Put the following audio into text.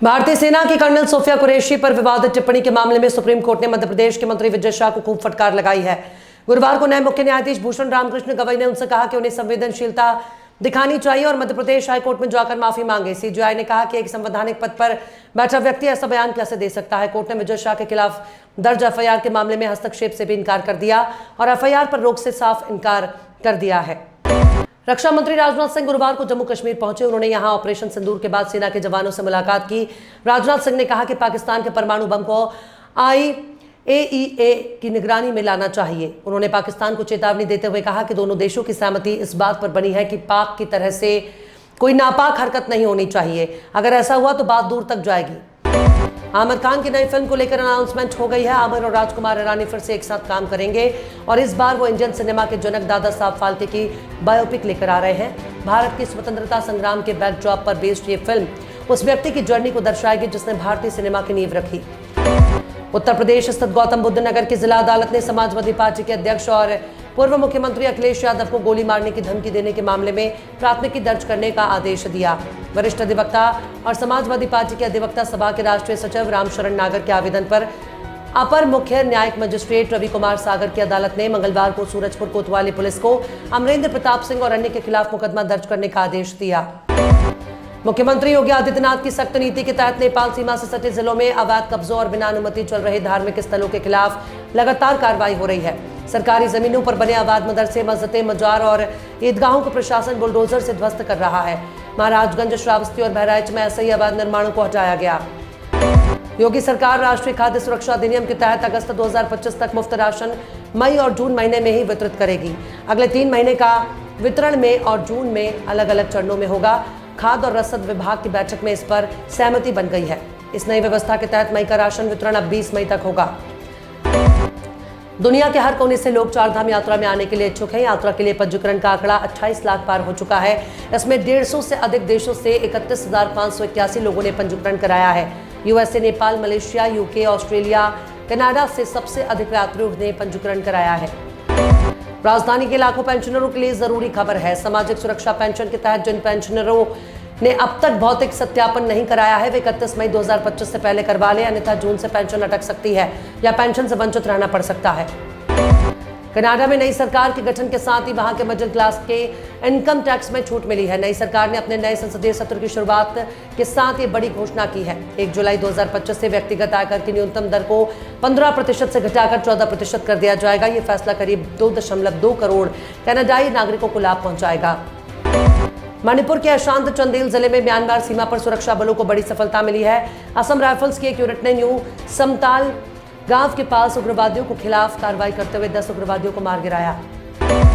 भारतीय सेना की कर्नल सोफिया कुरैशी पर विवादित टिप्पणी के मामले में सुप्रीम कोर्ट ने मध्य प्रदेश के मंत्री विजय शाह को खूब फटकार लगाई है। गुरुवार को नए मुख्य न्यायाधीश भूषण रामकृष्ण गवई ने उनसे कहा कि उन्हें संवेदनशीलता दिखानी चाहिए और मध्य प्रदेश हाईकोर्ट में जाकर माफी मांगे। सीजेआई ने कहा कि एक संवैधानिक पद पर बैठा व्यक्ति ऐसा बयान कैसे दे सकता है। कोर्ट ने विजय शाह के खिलाफ दर्ज एफआईआर के मामले में हस्तक्षेप से भी इनकार कर दिया और एफआईआर पर रोक से साफ इनकार कर दिया है। रक्षा मंत्री राजनाथ सिंह गुरुवार को जम्मू कश्मीर पहुंचे। उन्होंने यहां ऑपरेशन सिंदूर के बाद सेना के जवानों से मुलाकात की। राजनाथ सिंह ने कहा कि पाकिस्तान के परमाणु बम को IAEA की निगरानी में लाना चाहिए। उन्होंने पाकिस्तान को चेतावनी देते हुए कहा कि दोनों देशों की सहमति इस बात पर बनी है कि पाक की तरह से कोई नापाक हरकत नहीं होनी चाहिए। अगर ऐसा हुआ तो बात दूर तक जाएगी। आमिर खान की नई फिल्म को लेकर अनाउंसमेंट हो गई है। आमिर और राजकुमार हिरानी फिर से एक साथ काम करेंगे और इस बार वो इंडियन सिनेमा के जनक दादा साहब फाल्के की बायोपिक लेकर आ रहे हैं। भारत की स्वतंत्रता संग्राम के बैकड्रॉप पर बेस्ड ये फिल्म उस व्यक्ति की जर्नी को दर्शाएगी जिसने भारतीय सिनेमा की नींव रखी। उत्तर प्रदेश स्थित गौतम बुद्ध नगर की जिला अदालत ने समाजवादी पार्टी के अध्यक्ष और पूर्व मुख्यमंत्री अखिलेश यादव को गोली मारने की धमकी देने के मामले में प्राथमिकी दर्ज करने का आदेश दिया। वरिष्ठ अधिवक्ता और समाजवादी पार्टी के अधिवक्ता सभा के राष्ट्रीय सचिव रामशरण नागर के आवेदन पर अपर मुख्य न्यायिक मजिस्ट्रेट रवि कुमार सागर की अदालत ने मंगलवार को सूरजपुर कोतवाली पुलिस को अमरेंद्र प्रताप सिंह और अन्य के खिलाफ मुकदमा दर्ज करने का आदेश दिया। मुख्यमंत्री योगी आदित्यनाथ की सख्त नीति के तहत नेपाल सीमा से सटे जिलों में अवैध कब्जों और बिना अनुमति चल रहे धार्मिक स्थलों के खिलाफ लगातार कार्रवाई हो रही है। सरकारी जमीनों पर बने अवैध मदरसे, मस्जिदें, मजार और ईदगाहों को प्रशासन बुलडोजर से ध्वस्त कर रहा है। महाराजगंज, श्रावस्ती और बहराइच में ऐसे ही अवैध निर्माणों को हटाया गया। योगी सरकार राष्ट्रीय खाद्य सुरक्षा अधिनियम के तहत अगस्त 2025 तक मुफ्त राशन मई और जून महीने में ही वितरित करेगी। अगले 3 महीने का वितरण मई और जून में अलग अलग चरणों में होगा। खाद्य और रसद विभाग की बैठक में इस पर सहमति बन गई है। इस नई व्यवस्था के तहत मई का राशन वितरण अब 20 मई तक होगा। दुनिया के हर कोने से लोग चारधाम यात्रा में आने के लिए इच्छुक हैं। यात्रा के लिए पंजीकरण का आंकड़ा 28 लाख पार हो चुका है। इसमें 150 से अधिक देशों से 31,581 लोगों ने पंजीकरण कराया है। USA, Nepal, Malaysia, UK, Australia, Canada से सबसे अधिक यात्रियों ने पंजीकरण कराया है। राजधानी के लाखों पेंशनरों के लिए जरूरी खबर है। सामाजिक सुरक्षा पेंशन के तहत जिन पेंशनरों ने अब तक भौतिक सत्यापन नहीं कराया है वे 31 मई 2025 से पहले करवा लें, अन्यथा जून से पेंशन अटक सकती है या पेंशन से वंचित रहना पड़ सकता है। कनाडा में नई सरकार के गठन के साथ ही वहां के मिडिल क्लास के इनकम टैक्स में छूट मिली है। नई सरकार ने अपने नए संसदीय सत्र की शुरुआत के साथ ये बड़ी घोषणा की है। 1 जुलाई 2025 से व्यक्तिगत आयकर की न्यूनतम दर को 15% से घटाकर 14% कर दिया जाएगा। ये फैसला करीब 2.2 करोड़ कनाडाई नागरिकों को लाभ पहुंचाएगा। मणिपुर के अशांत चंदेल जिले में म्यांमार सीमा पर सुरक्षा बलों को बड़ी सफलता मिली है। असम राइफल्स की एक यूनिट ने न्यू समताल गांव के पास उग्रवादियों के खिलाफ कार्रवाई करते हुए 10 उग्रवादियों को मार गिराया।